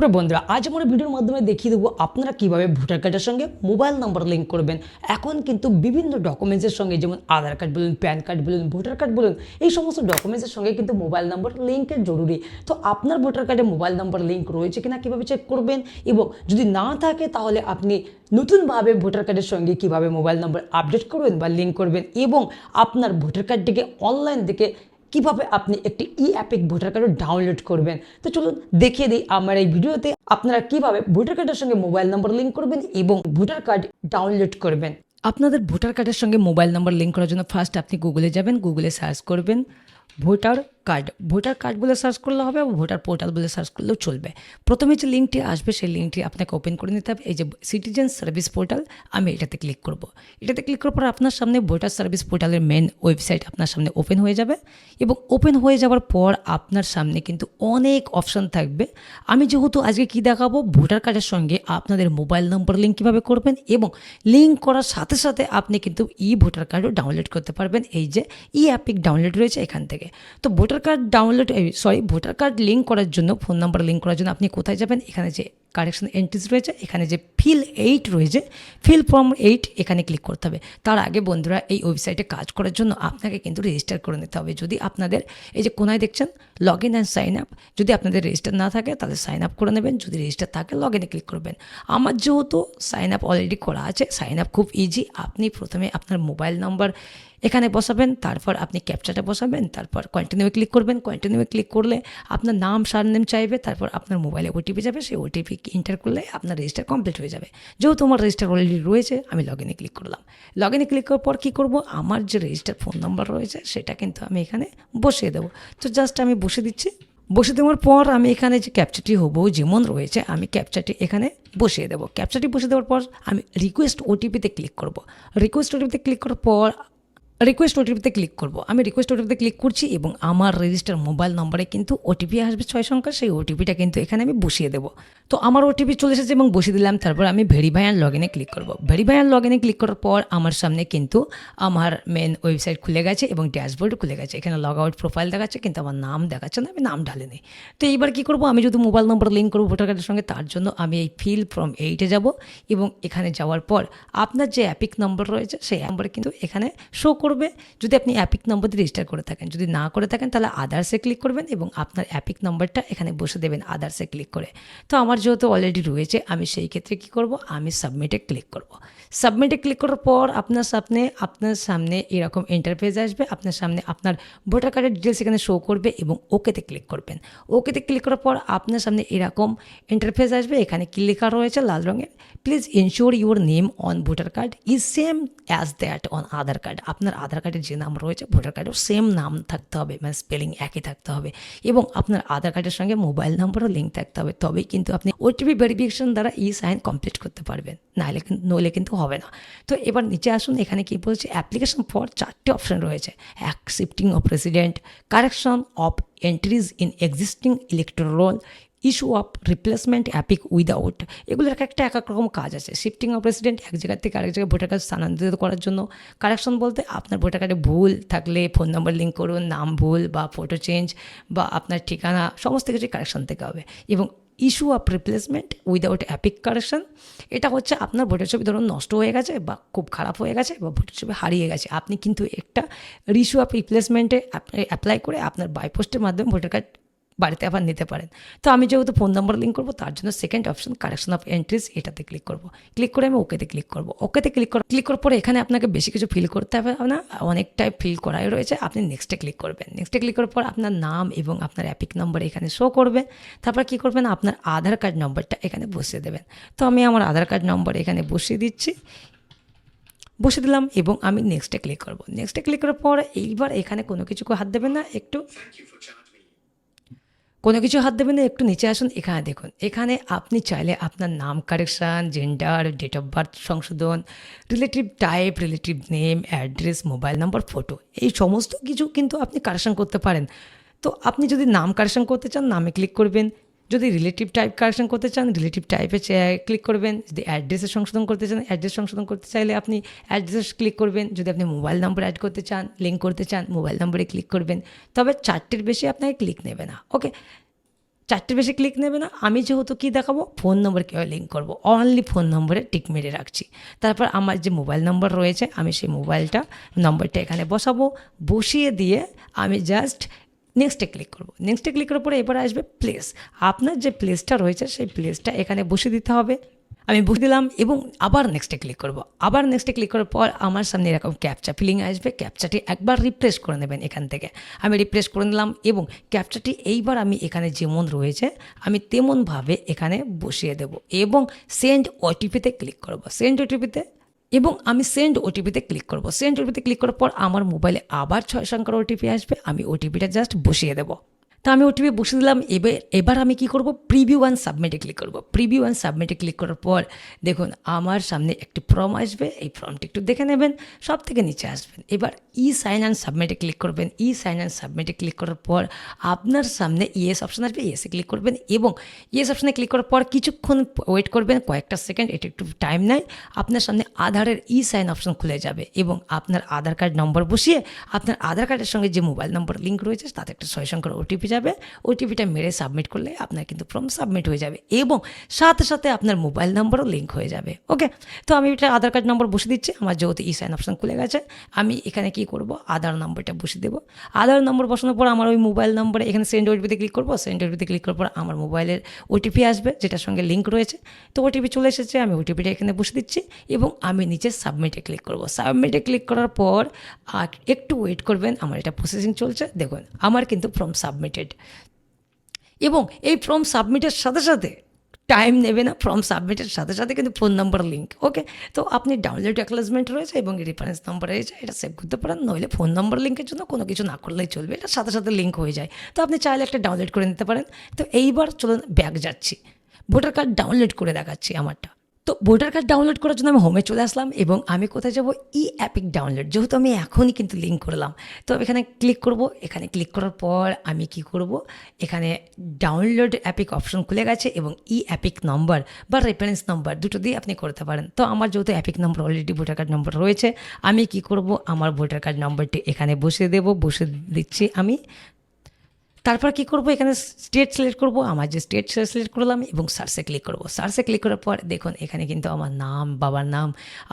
বন্ধুরা আজ আমরা ভিডিওর মাধ্যমে দেখিয়ে দেবো আপনারা কিভাবে ভোটার কার্ডের সঙ্গে মোবাইল নাম্বার লিঙ্ক করবেন। এখন কিন্তু বিভিন্ন ডকুমেন্টসের সঙ্গে যেমন আধার কার্ড বলুন, প্যান কার্ড বলুন, ভোটার কার্ড বলুন, এই সমস্ত ডকুমেন্টসের সঙ্গে কিন্তু মোবাইল নাম্বার লিঙ্কের জরুরি। তো আপনার ভোটার কার্ডে মোবাইল নাম্বার লিঙ্ক রয়েছে কিনা কীভাবে চেক করবেন, এবং যদি না থাকে তাহলে আপনি নতুনভাবে ভোটার কার্ডের সঙ্গে কিভাবে মোবাইল নাম্বার আপডেট করবেন বা লিঙ্ক করবেন, এবং আপনার ভোটার কার্ডটিকে অনলাইন থেকে কিভাবে আপনি একটি অ্যাপিক ভোটার কার্ড ডাউনলোড করবেন। তো চলুন দেখিয়ে দিই আমার এই ভিডিওতে আপনারা কিভাবে ভোটার কার্ডের সঙ্গে মোবাইল নাম্বার লিঙ্ক করবেন এবং ভোটার কার্ড ডাউনলোড করবেন। আপনাদের ভোটার কার্ডের সঙ্গে মোবাইল নাম্বার লিঙ্ক করার জন্য ফার্স্ট আপনি গুগলে যাবেন, গুগলে সার্চ করবেন ভোটার কার্ড বলে সার্চ করলে হবে, এবং ভোটার পোর্টাল বলে সার্চ করলেও চলবে। প্রথমে যে লিঙ্কটি আসবে সেই লিঙ্কটি আপনাকে ওপেন করে নিতে হবে। এই যে সিটিজেন সার্ভিস পোর্টাল, আমি এটাতে ক্লিক করব। এটাতে ক্লিক করার পর আপনার সামনে ভোটার সার্ভিস পোর্টালের মেন ওয়েবসাইট আপনার সামনে ওপেন হয়ে যাবে, এবং ওপেন হয়ে যাওয়ার পর আপনার সামনে কিন্তু অনেক অপশান থাকবে। আমি যেহেতু আজকে কি দেখাবো, ভোটার কার্ডের সঙ্গে আপনাদের মোবাইল নম্বর লিঙ্ক কীভাবে করবেন, এবং লিঙ্ক করার সাথে সাথে আপনি কিন্তু ভোটার কার্ডও ডাউনলোড করতে পারবেন। এই যে অ্যাপিক ডাউনলোড রয়েছে এখান থেকে। তো ভোটার কার্ড লিঙ্ক করার জন্য, ফোন নাম্বার লিঙ্ক করার জন্য আপনি কোথায় যাবেন, এখানে যে কারেকশন এন্ট্রিজ রয়েছে, এখানে যে ফিল 8 রয়েছে, ফিল ফর্ম 8 এখানে ক্লিক করতে হবে। তার আগে বন্ধুরা, এই ওয়েবসাইটে কাজ করার জন্য আপনাকে কিন্তু রেজিস্টার করে নিতে হবে। যদি আপনাদের এই যে কোনায় দেখছেন log in and sign up, যদি আপনাদের রেজিস্টার না থাকে তাহলে সাইন আপ করে নেবেন, যদি রেজিস্টার থাকে লগ ইনে ক্লিক করবেন। আমার যেহেতু সাইন আপ অলরেডি করা আছে, সাইন আপ খুব ইজি। আপনি প্রথমে আপনার মোবাইল নাম্বার এখানে বসাবেন, তারপর আপনি ক্যাপচাটা বসাবেন, তারপর কন্টিনিউ ক্লিক করবেন। কন্টিনিউ ক্লিক করলে আপনার নাম সারনেম চাইবে, তারপর আপনার মোবাইলে ওটিপি যাবে, সেই ওটিপি এন্টার করলে আপনার রেজিস্টার কমপ্লিট হয়ে যাবে। যেহেতু আমার রেজিস্টার অলরেডি রয়েছে, আমি লগ ইনে ক্লিক করলাম। লগ ইনে ক্লিক করার পর কী করব, আমার যে রেজিস্টার ফোন নাম্বার রয়েছে সেটা কিন্তু আমি এখানে বসিয়ে দেবো। তো জাস্ট আমি বসে দিচ্ছি। বসে দেওয়ার পর আমি এখানে যে ক্যাপচাটি হবো যেমন রয়েছে, আমি ক্যাপচাটি এখানে বসিয়ে দেবো। ক্যাপচাটি বসিয়ে দেওয়ার পর আমি রিকোয়েস্ট ওটিপিতে ক্লিক করব। রিকোয়েস্ট ওটিপিতে ক্লিক করার পর আমি রিকোয়েস্ট ওটিপিতে ক্লিক করছি, এবং আমার রেজিস্টার মোবাইল নম্বরে কিন্তু ওটিপি আসবে 6 সংখ্যা। সেই ওটিপিটা কিন্তু এখানে আমি বসিয়ে দেবো। তো আমার ওটিপি চলে এসেছে এবং বসিয়ে দিলাম। তারপর আমি ভেরিফাই অ্যান্ড লগ ইনে ক্লিক করব। ভেরিফাই অ্যান্ড লগ ইনে ক্লিক করার পর আমার সামনে কিন্তু আমার মেন ওয়েবসাইট খুলে গেছে এবং ড্যাশবোর্ড খুলে গেছে। এখানে লগ আউট প্রোফাইল দেখাচ্ছে, কিন্তু আমার নাম দেখাচ্ছে না, আমি নাম ঢালিনি। তো এইবার কী করবো, আমি যদি মোবাইল নম্বর লিঙ্ক করবো ভোটার কার্ডের সঙ্গে, তার জন্য আমি এই ফিল ফর্ম 8-এ যাব, এবং এখানে যাওয়ার পর আপনার যে অ্যাপিক নম্বর রয়েছে সেই নম্বরে কিন্তু এখানে শো করবে। যদি আপনি অ্যাপিক নম্বর দিয়ে রেজিস্টার করে থাকেন, যদি না করে থাকেন তাহলে আদার্সে ক্লিক করবেন, এবং আপনার অ্যাপিক নম্বরটা এখানে বসে দেবেন আদার্সে ক্লিক করে। তো আমার যেহেতু অলরেডি রয়েছে, আমি সেই ক্ষেত্রে কী করব, আমি সাবমিটে ক্লিক করব। সাবমিটে ক্লিক করার পর আপনার সামনে এরকম ইন্টারফেস আসবে। আপনার সামনে আপনার ভোটার কার্ডের ডিটেলস এখানে শো করবে, এবং ওকেতে ক্লিক করবেন। ওকেতে ক্লিক করার পর আপনার সামনে এরকম ইন্টারফেস আসবে। এখানে কি লেখা রয়েছে লাল রঙের, please ensure your name on voter card is same as that on Aadhaar card. আপনার আধার কার্ডের যে নাম রয়েছে ভোটার কার্ডেও সেম নাম থাকতে হবে, মানে স্পেলিং একই থাকতে হবে, এবং আপনার আধার কার্ডের সঙ্গে মোবাইল নাম্বারও লিঙ্ক থাকতে হবে। তবেই কিন্তু আপনি ওটিপি ভেরিফিকেশন দ্বারা সাইন কমপ্লিট করতে পারবেন, নইলে কিন্তু হবে না। তো এবার নিচে আসুন, এখানে কি বলছে, অ্যাপ্লিকেশন ফর 4টে অপশন রয়েছে। Shifting of resident, correction of entries in existing electoral roll, issue of replacement EPIC without. এগুলোর এক এক রকম কাজ আছে। শিফটিং অফ রেসিডেন্ট, এক জায়গা থেকে আরেক জায়গায় ভোটার কার্ড স্থানান্তরিত করার জন্য। কারেকশন বলতে আপনার ভোটার কার্ডে ভুল থাকলে ফোন নম্বর লিঙ্ক করুন, নাম ভুল বা ফটো চেঞ্জ বা আপনার ঠিকানা সমস্ত কিছু কারেকশন থেকে হবে। এবং issue of replacement without EPIC correction, এটা হচ্ছে আপনার ভোটার ছবি ধরুন নষ্ট হয়ে গেছে বা খুব খারাপ হয়ে গেছে বা ভোটার ছবি হারিয়ে গেছে, আপনি কিন্তু একটা ইস্যু অফ রিপ্লেসমেন্টে অ্যাপ্লাই করে আপনার বাই পোস্টের মাধ্যমে ভোটার কার্ড বাড়িতে আবার নিতে পারেন। তো আমি যেহেতু ফোন নাম্বার লিঙ্ক করবো, তার জন্য second option correction of entries, এটাতে ক্লিক করব। ক্লিক করে আমি ওকেতে ক্লিক করব। ওকেতে ক্লিক করার পরে এখানে আপনাকে বেশি কিছু ফিল করতে হবে না, অনেকটাই ফিল করাই রয়েছে। আপনি নেক্সটে ক্লিক করবেন। নেক্সটে ক্লিক করার পর আপনার নাম এবং আপনার অ্যাপিক নাম্বার এখানে শো করবে। তারপর কী করবেন, আপনার আধার কার্ড নম্বরটা এখানে বসিয়ে দেবেন। তো আমি আমার আধার কার্ড নম্বর এখানে বসিয়ে দিচ্ছি, বসে দিলাম, এবং আমি নেক্সটে ক্লিক করব। নেক্সটে ক্লিক করার পর এইবার এখানে কোনো কিছু হাত দেবেন না, একটু একটু নিচে আসুন। এখানে দেখুন, এখানে আপনি চাইলে আপনার নাম correction, gender, date of birth সংশোধন, relative type, relative name, address, mobile number, photo, এই সমস্ত কিছু কিন্তু আপনি কারেকশান করতে পারেন। তো আপনি যদি নাম কারেকশান করতে চান নামে ক্লিক করবেন, যদি রিলেটিভ টাইপ কারেকশন করতে চান রিলেটিভ টাইপে ক্লিক করবেন, যদি অ্যাড্রেসে সংশোধন করতে চান অ্যাড্রেস সংশোধন করতে চাইলে আপনি অ্যাড্রেস ক্লিক করবেন, যদি আপনি মোবাইল নাম্বার অ্যাড করতে চান, লিঙ্ক করতে চান, মোবাইল নাম্বারে ক্লিক করবেন। তবে 4টের বেশি আপনাকে ক্লিক নেবে না। ওকে, 4টের বেশি ক্লিক নেবে না। আমি যেহেতু কী দেখাবো, ফোন নম্বর কীভাবে লিঙ্ক করবো, অনলি ফোন নম্বরে টিক মেরে রাখছি। তারপর আমার যে মোবাইল নম্বর রয়েছে আমি সেই নম্বরটা এখানে বসাবো, বসিয়ে দিয়ে আমি জাস্ট নেক্সটে ক্লিক করব। নেক্সটে ক্লিক করার পরে এবারে আসবে প্লেস। আপনার যে প্লেসটা রয়েছে সেই প্লেসটা এখানে বসিয়ে দিতে হবে। আমি বসে দিলাম এবং আবার নেক্সটে ক্লিক করব। আবার নেক্সটে ক্লিক করার পর আমার সামনে এরকম ক্যাপচা ফিলিং আসবে। ক্যাপচাটি একবার রিফ্রেশ করে নেবেন এখান থেকে। আমি রিফ্রেশ করে নিলাম এবং ক্যাপচাটি এইবার আমি এখানে যেমন রয়েছে আমি তেমনভাবে এখানে বসিয়ে দেব এবং সেন্ড ওটিপিতে ক্লিক করব। সেন্ড ওটিপিতে এবং আমি সেন্ড ওটিপিতে ক্লিক করব। সেন্ড ওটিপিতে ক্লিক করার পর আমার মোবাইলে আবার 6 সংখ্যার ওটিপি আসবে। আমি ওটিপিটা জাস্ট বসিয়ে দেবো। তো আমি ওটিপি বসিয়ে দিলাম। এবার আমি কি করব, প্রিভিউ অ্যান্ড সাবমিটে ক্লিক করব। প্রিভিউ অ্যান্ড সাবমিটে ক্লিক করার পর দেখুন আমার সামনে একটি ফর্ম আসবে। এই ফর্মটি একটু দেখে নেবেন, সব থেকে নিচে আসবেন। এবার সাইন অ্যান্ড সাবমিটে ক্লিক করবেন। সাইন অ্যান্ড সাবমিটে ক্লিক করার পর আপনার সামনে ইয়েস অপশন আসবে। ইয়েসে ক্লিক করবেন এবং ইয়েস অপশনে ক্লিক করার পর কিছুক্ষণ ওয়েট করবেন, কয়েকটা সেকেন্ড, এটা একটু টাইম নেয়। আপনার সামনে আধারের সাইন অপশন খুলে যাবে এবং আপনার আধার কার্ড নম্বর বসিয়ে আপনার আধার কার্ডের সঙ্গে যে মোবাইল নম্বর লিঙ্ক রয়েছে তাতে একটা 6 সংখ্যার ওটিপি যাবে। ওটিপিটা মেরে সাবমিট করলে আপনার কিন্তু ফর্ম সাবমিট হয়ে যাবে এবং সাথে সাথে আপনার মোবাইল নম্বরও লিঙ্ক হয়ে যাবে। ওকে, তো আমি এটা আধার কার্ড নম্বর বসে দিচ্ছি। আমার যেহেতু সাইন অপশন খুলে গেছে, আমি এখানে কি করব, আধার নম্বরটা বসে দেবো। আধার নম্বর বসানোর পর আমার ওই মোবাইল নম্বরে এখানে সেন্ড ওটিপিতে ক্লিক করবো। সেন্ড ওটিপিতে ক্লিক করার পর আমার মোবাইলের ওটিপি আসবে যেটার সঙ্গে লিঙ্ক রয়েছে। তো ওটিপি চলে এসেছে, আমি ওটিপিটা এখানে বসে দিচ্ছি এবং আমি নিচে সাবমিটে ক্লিক করব। সাবমিটে ক্লিক করার পর একটু ওয়েট করবেন, আমার এটা প্রসেসিং চলছে। দেখুন আমার কিন্তু ফর্ম সাবমিটেড এবং এই ফর্ম সাবমিটের সাথে সাথে টাইম নেবে না, ফর্ম সাবমিটের সাথে সাথে কিন্তু ফোন নাম্বার লিঙ্ক। ওকে, তো আপনি ডাউনলোড অ্যাকনোলেজমেন্ট রয়েছে এবং রেফারেন্স নাম্বার রয়েছে, এটা সেভ করতে পারেন। নইলে ফোন নাম্বার লিঙ্কের জন্য কোনো কিছু না করলেই চলবে, এটা সাথে সাথে লিঙ্ক হয়ে যায়। তো আপনি চাইলে একটা ডাউনলোড করে নিতে পারেন। তো এইবার চলুন ব্যাক যাচ্ছি, ভোটার কার্ড ডাউনলোড করে দেখাচ্ছি আমারটা। তো ভোটার কার্ড ডাউনলোড করার জন্য আমি হোমে চলে আসলাম এবং আমি কোথায় যাব, অ্যাপিক ডাউনলোড, যেহেতু আমি এখনই কিন্তু লিঙ্ক করলাম। তো এখানে ক্লিক করব। এখানে ক্লিক করার পর আমি কি করব, এখানে ডাউনলোড অ্যাপিক অপশন খুলে গেছে এবং অ্যাপিক নম্বর বা রেফারেন্স নম্বর দুটো দিয়ে আপনি করতে পারেন। তো আমার যেহেতু অ্যাপিক নম্বর অলরেডি ভোটার কার্ড নম্বর রয়েছে, আমি কি করব, আমার ভোটার কার্ড নম্বরটি এখানে বসিয়ে দেব। বসে দিচ্ছি আমি। তারপর কি করব, এখানে স্টেট সিলেক্ট করব। আমার যে স্টেট সিলেক্ট করলাম এবং সার্চে ক্লিক করব। সার্চে ক্লিক করার পর দেখুন এখানে কিন্তু আমার নাম, বাবার নাম,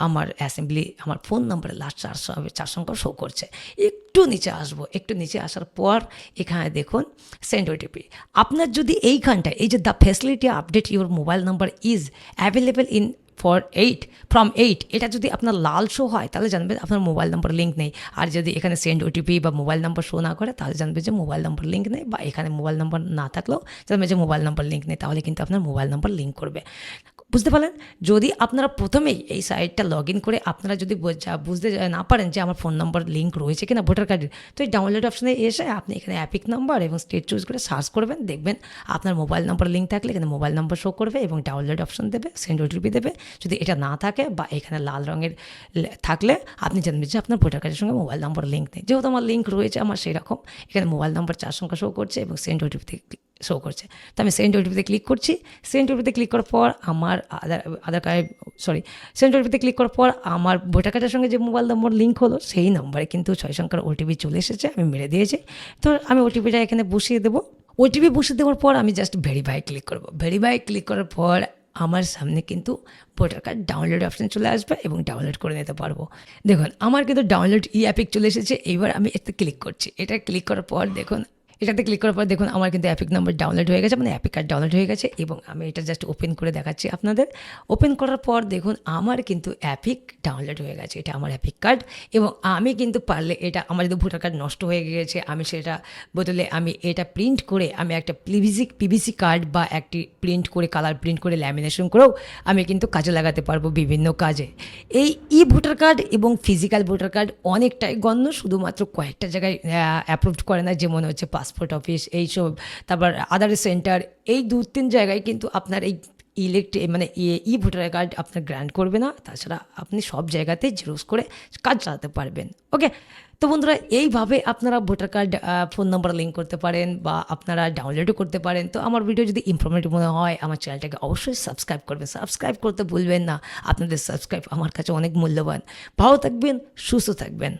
আমার অ্যাসেম্বলি, আমার ফোন নাম্বারের লাস্ট 4 সংখ্যা শো করছে। একটু নিচে আসবো, একটু নিচে আসার পর এখানে দেখুন সেন্ড ওটিপি। আপনার যদি এইখানটায় এই যে the facility update your mobile number is available in from 8 এটা যদি আপনার লাল শো হয় তাহলে জানবেন আপনার মোবাইল নাম্বার লিঙ্ক নেই। আর যদি এখানে সেন্ড ওটিপি বা মোবাইল নাম্বার শো না করে তাহলে জানবে যে মোবাইল নাম্বার লিঙ্ক নেই, বা এখানে মোবাইল নাম্বার না থাকলেও জানবে যে মোবাইল নাম্বার লিঙ্ক নেই। তাহলে কিন্তু আপনার মোবাইল নাম্বার লিঙ্ক করবে। বুঝতে পারলেন? যদি আপনারা প্রথমেই এই সাইটটা লগ ইন করে আপনারা যদি বুঝতে না পারেন যে আমার ফোন নাম্বার লিঙ্ক রয়েছে কিনা ভোটার কার্ডের, তো এই ডাউনলোড অপশনে এসে আপনি এখানে অ্যাপিক নাম্বার এবং স্টেট চুজ করে সার্চ করবেন। দেখবেন আপনার মোবাইল নাম্বার লিঙ্ক থাকলে এখানে মোবাইল নাম্বার শো করবে এবং ডাউনলোড অপশন দেবে, সেন্ড ওটিপি দেবে। যদি এটা না থাকে বা এখানে লাল রঙের থাকলে আপনি জানবেন যে আপনার ভোটার কার্ডের সঙ্গে মোবাইল নাম্বার লিঙ্ক নেই। যেহেতু আমার লিঙ্ক রয়েছে, আমার সেই রকম এখানে মোবাইল নাম্বার 4 সংখ্যা শো করছে এবং সেন্ড ওটিপি শো করছে। তো আমি সেন্ড ওটিপিতে ক্লিক করছি। সেন্ড ওটিপিতে ক্লিক করার পর আমার সেন্ড ওটিপিতে ক্লিক করার পর আমার ভোটার কার্ডের সঙ্গে যে মোবাইল নম্বর লিঙ্ক হলো সেই নম্বরে কিন্তু 6 সংখ্যার ওটিপি চলে এসেছে, আমি মেরে দিয়েছি। তো আমি ওটিপিটা এখানে বসিয়ে দেবো। ওটিপি বসিয়ে দেওয়ার পর আমি জাস্ট ভেরিফাই ক্লিক করব। ভেরিফাই ক্লিক করার পর আমার সামনে কিন্তু ভোটার কার্ড ডাউনলোড অপশন চলে আসবে এবং ডাউনলোড করে নিতে পারবো। দেখুন আমার কিন্তু ডাউনলোড অ্যাপিক চলে এসেছে। এইবার আমি এতে ক্লিক করছি। এটা ক্লিক করার পর দেখুন, এটাতে ক্লিক করার পর দেখুন আমার কিন্তু অ্যাপিক নাম্বার ডাউনলোড হয়ে গেছে, মানে অ্যাপিক কার্ড ডাউনলোড হয়ে গেছে এবং আমি এটা জাস্ট ওপেন করে দেখাচ্ছি আপনাদের। ওপেন করার পর দেখুন আমার কিন্তু অ্যাপিক ডাউনলোড হয়ে গেছে। এটা আমার অ্যাপিক কার্ড এবং আমি কিন্তু পারলে এটা আমার যদি ভোটার কার্ড নষ্ট হয়ে গিয়েছে আমি সেটা বদলে আমি এটা প্রিন্ট করে আমি একটা পিভিসি কার্ড বা একটি প্রিন্ট করে কালার প্রিন্ট করে ল্যামিনেশন করেও আমি কিন্তু কাজে লাগাতে পারবো বিভিন্ন কাজে। এই ভোটার কার্ড এবং ফিজিক্যাল ভোটার কার্ড অনেকটাই গণ্য, শুধুমাত্র কয়েকটা জায়গায় অ্যাপ্রুভড করে না, যেমন হচ্ছে পাসপোর্ট অফিস, এইসব, তারপর আধার সেন্টার, এই 2-3 জায়গায় কিন্তু আপনার এই ভোটার কার্ড আপনার গ্র্যান্ট করবে না। তাছাড়া আপনি সব জায়গাতেই জেরক্স করে কাজ চালাতে পারবেন। ওকে, তো বন্ধুরা এইভাবে আপনারা voter card phone number link করতে পারেন বা আপনারা ডাউনলোডও করতে পারেন। তো আমার ভিডিও যদি ইনফরমেটিভ মনে হয় আমার চ্যানেলটাকে অবশ্যই সাবস্ক্রাইব করবেন। সাবস্ক্রাইব করতে ভুলবেন না, আপনাদের সাবস্ক্রাইব আমার কাছে অনেক মূল্যবান। ভালো থাকবেন, সুস্থ থাকবেন।